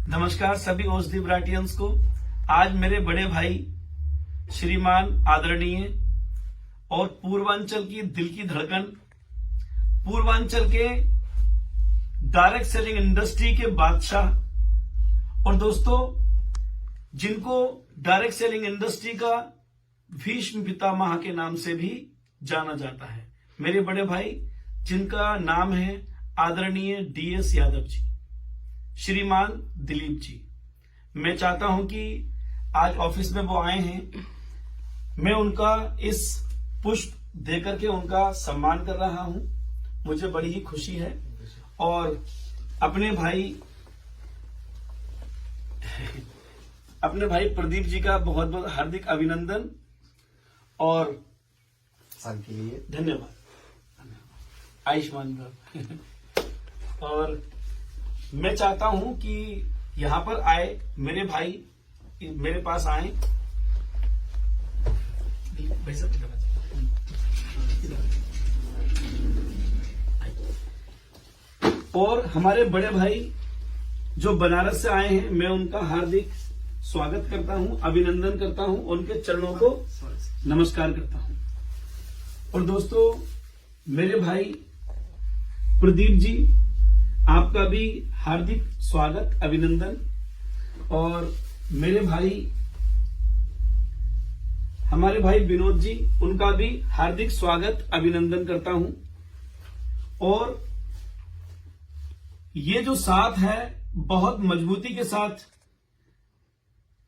नमस्कार सभी औषधि ब्राटियंस को। आज मेरे बड़े भाई श्रीमान आदरणीय और पूर्वांचल की दिल की धड़कन, पूर्वांचल के डायरेक्ट सेलिंग इंडस्ट्री के बादशाह और दोस्तों जिनको डायरेक्ट सेलिंग इंडस्ट्री का भीष्म पितामह के नाम से भी जाना जाता है, मेरे बड़े भाई जिनका नाम है आदरणीय DS यादव जी, श्रीमान दिलीप जी। मैं चाहता हूं कि आज ऑफिस में वो आए हैं, मैं उनका इस पुष्प देकर के उनका सम्मान कर रहा हूं। मुझे बड़ी ही खुशी है और अपने भाई प्रदीप जी का बहुत बहुत हार्दिक अभिनंदन और साल के लिए धन्यवाद, आयुष्मान भव। और मैं चाहता हूं कि यहां पर आए मेरे भाई, मेरे पास आए। और हमारे बड़े भाई जो बनारस से आए हैं, मैं उनका हार्दिक स्वागत करता हूं, अभिनंदन करता हूं, उनके चरणों को नमस्कार करता हूं। और दोस्तों मेरे भाई प्रदीप जी, आपका भी हार्दिक स्वागत, अभिनंदन। और मेरे भाई, हमारे भाई विनोद जी, उनका भी हार्दिक स्वागत, अभिनंदन करता हूं। और ये जो साथ है बहुत मजबूती के साथ,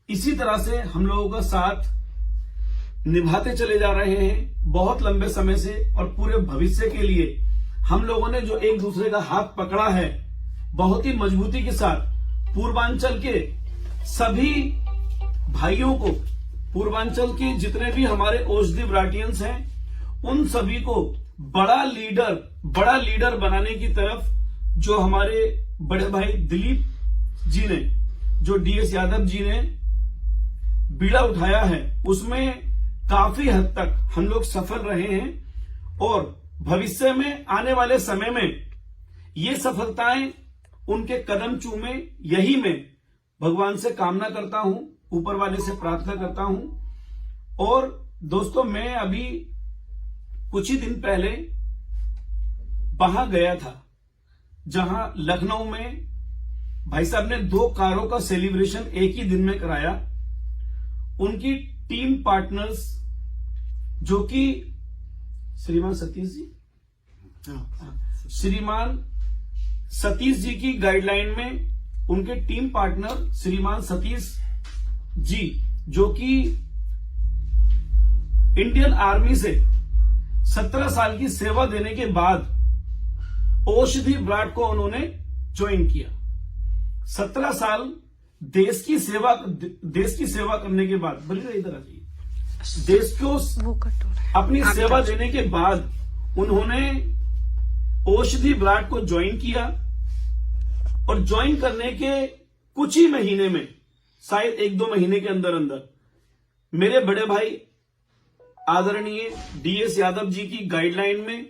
इसी तरह से हम लोगों का साथ निभाते चले जा रहे हैं बहुत लंबे समय से। और पूरे भविष्य के लिए हम लोगों ने जो एक दूसरे का हाथ पकड़ा है बहुत ही मजबूती के साथ, पूर्वांचल के सभी भाइयों को, पूर्वांचल के जितने भी हमारे औषधि ब्राटियंस हैं, उन सभी को बड़ा लीडर बनाने की तरफ जो हमारे बड़े भाई दिलीप जी ने, जो DS यादव जी ने बीड़ा उठाया है, उसमें काफी हद तक हम लोग सफल रहे हैं। और भविष्य में आने वाले समय में ये सफलताएं उनके कदम चूमे, यही मैं भगवान से कामना करता हूं, ऊपर वाले से प्रार्थना करता हूं। और दोस्तों मैं अभी कुछ ही दिन पहले वहां गया था जहां लखनऊ में भाई साहब ने 2 कारों का सेलिब्रेशन एक ही दिन में कराया। उनकी टीम पार्टनर्स जो कि श्रीमान सतीश जी, श्रीमान सतीश जी की गाइडलाइन में उनके टीम पार्टनर श्रीमान सतीश जी, जो कि इंडियन आर्मी से 17 साल की सेवा देने के बाद औषधि ब्राट को उन्होंने ज्वाइन किया। 17 साल देश की सेवा करने के बाद, बोलिए इधर आ जाइए, देश को अपनी सेवा देने के बाद उन्होंने औषधि ब्राट को ज्वाइन किया। और ज्वाइन करने के कुछ ही महीने में, शायद 1-2 महीने के अंदर अंदर, मेरे बड़े भाई आदरणीय DS यादव जी की गाइडलाइन में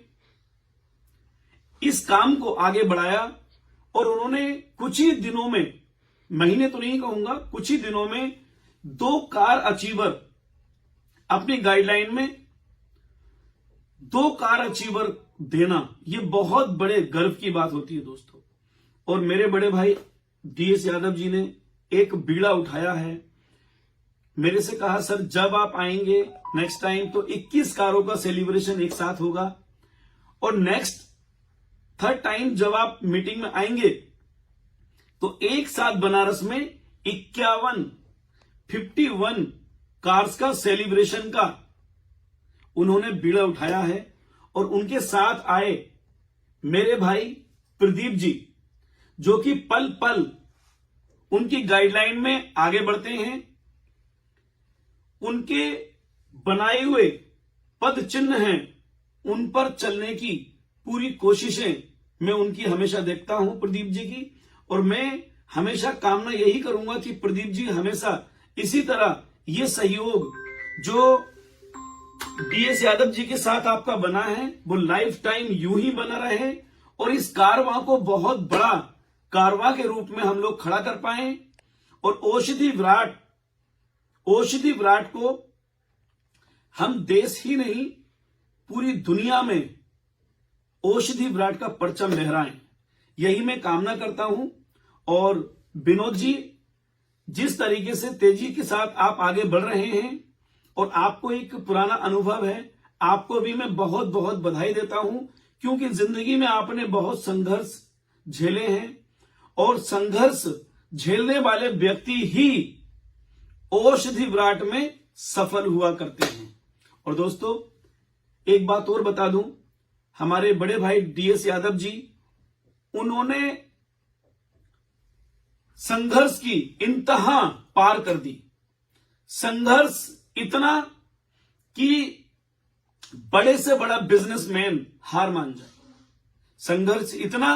इस काम को आगे बढ़ाया। और उन्होंने कुछ ही दिनों में, महीने तो नहीं कहूंगा, कुछ ही दिनों में 2 कार अचीवर अपनी गाइडलाइन में, 2 कार अचीवर देना, ये बहुत बड़े गर्व की बात होती है दोस्तों। और मेरे बड़े भाई DS यादव जी ने एक बीड़ा उठाया है, मेरे से कहा सर जब आप आएंगे नेक्स्ट टाइम तो 21 कारों का सेलिब्रेशन एक साथ होगा। और नेक्स्ट 3rd टाइम जब आप मीटिंग में आएंगे तो एक साथ बनारस में 51 कार्स का सेलिब्रेशन का उन्होंने बीड़ा उठाया है। और उनके साथ आए मेरे भाई प्रदीप जी, जो कि पल पल उनकी गाइडलाइन में आगे बढ़ते हैं। उनके बनाए हुए पद चिन्ह हैं, उन पर चलने की पूरी कोशिशें मैं उनकी हमेशा देखता हूं, प्रदीप जी की। और मैं हमेशा कामना यही करूंगा कि प्रदीप जी हमेशा इसी तरह ये सहयोग जो DS यादव जी के साथ आपका बना है, वो लाइफ टाइम यूं ही बना रहे और इस कारवां को बहुत बड़ा कारवा के रूप में हम लोग खड़ा कर पाए और औषधि विराट को हम देश ही नहीं पूरी दुनिया में औषधि विराट का परचम लहराएं, यही मैं कामना करता हूं। और विनोद जी, जिस तरीके से तेजी के साथ आप आगे बढ़ रहे हैं और आपको एक पुराना अनुभव है, आपको भी मैं बहुत बहुत बधाई देता हूं, क्योंकि जिंदगी में आपने बहुत संघर्ष झेले हैं और संघर्ष झेलने वाले व्यक्ति ही औषधि विराट में सफल हुआ करते हैं। और दोस्तों, एक बात और बता दूं, हमारे बड़े भाई DS यादव जी, उन्होंने संघर्ष की इंतहा पार कर दी। संघर्ष इतना कि बड़े से बड़ा बिजनेसमैन हार मान जाए, संघर्ष इतना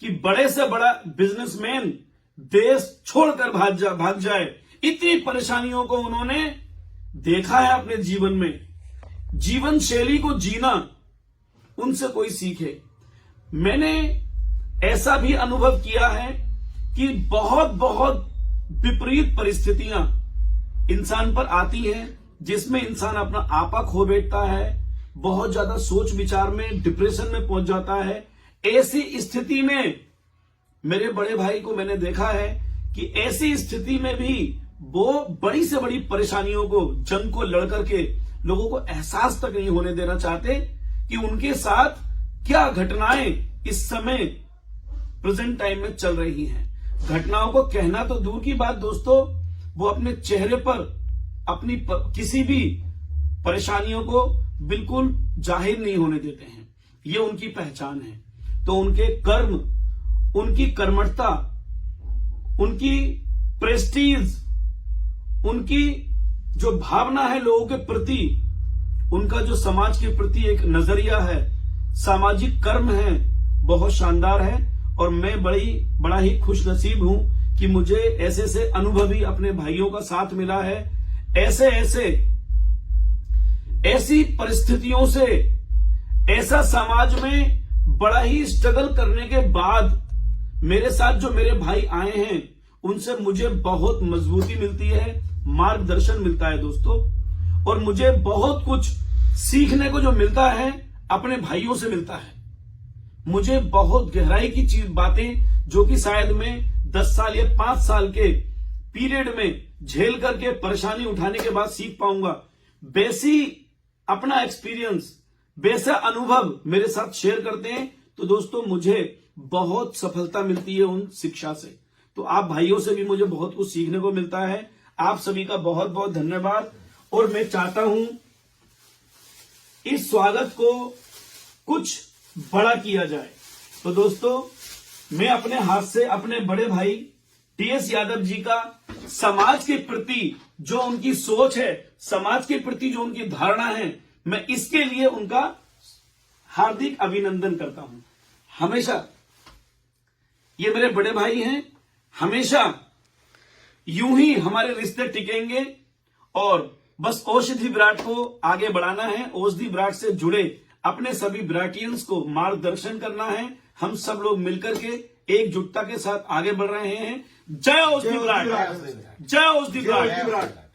कि बड़े से बड़ा बिजनेसमैन देश छोड़कर भाग जाए। इतनी परेशानियों को उन्होंने देखा है अपने जीवन में। जीवन शैली को जीना उनसे कोई सीखे। मैंने ऐसा भी अनुभव किया है कि बहुत बहुत विपरीत परिस्थितियां इंसान पर आती हैं, जिसमें इंसान अपना आपा खो बैठता है, बहुत ज्यादा सोच विचार में डिप्रेशन में पहुंच जाता है। ऐसी स्थिति में मेरे बड़े भाई को मैंने देखा है कि ऐसी स्थिति में भी वो बड़ी से बड़ी परेशानियों को, जंग को लड़ करके लोगों को एहसास तक नहीं होने देना चाहते कि उनके साथ क्या घटनाएं इस समय प्रेजेंट टाइम में चल रही हैं। घटनाओं को कहना तो दूर की बात दोस्तों, वो अपने चेहरे पर अपनी किसी भी परेशानियों को बिल्कुल जाहिर नहीं होने देते हैं। ये उनकी पहचान है। तो उनके कर्म, उनकी कर्मठता, उनकी प्रेस्टीज, उनकी जो भावना है लोगों के प्रति, उनका जो समाज के प्रति एक नजरिया है, सामाजिक कर्म है, बहुत शानदार है। और मैं बड़ा ही खुश नसीब हूं कि मुझे ऐसे ऐसे अनुभवी अपने भाइयों का साथ मिला है। ऐसी परिस्थितियों से, ऐसा समाज में बड़ा ही स्ट्रगल करने के बाद मेरे साथ जो मेरे भाई आए हैं, उनसे मुझे बहुत मजबूती मिलती है, मार्गदर्शन मिलता है दोस्तों। और मुझे बहुत कुछ सीखने को जो मिलता है अपने भाइयों से मिलता है। मुझे बहुत गहराई की बातें जो कि शायद मैं 10 साल या 5 साल के पीरियड में झेल करके परेशानी उठाने के बाद सीख पाऊंगा, वैसी अपना एक्सपीरियंस, वैसा अनुभव मेरे साथ शेयर करते हैं। तो दोस्तों, मुझे बहुत सफलता मिलती है उन शिक्षा से। तो आप भाइयों से भी मुझे बहुत कुछ सीखने को मिलता है। आप सभी का बहुत बहुत धन्यवाद। और मैं चाहता हूं इस स्वागत को कुछ बड़ा किया जाए। तो दोस्तों, मैं अपने हाथ से अपने बड़े भाई DS यादव जी का समाज के प्रति जो उनकी सोच है, समाज के प्रति जो उनकी धारणा है, मैं इसके लिए उनका हार्दिक अभिनंदन करता हूं। हमेशा ये मेरे बड़े भाई हैं, हमेशा यूं ही हमारे रिश्ते टिकेंगे। और बस औषधि विराट को आगे बढ़ाना है, औषधि विराट से जुड़े अपने सभी विराटियंस को मार्गदर्शन करना है। हम सब लोग मिलकर के एकजुटता के साथ आगे बढ़ रहे हैं। जय औषधि विराट, जय औषधि विराट।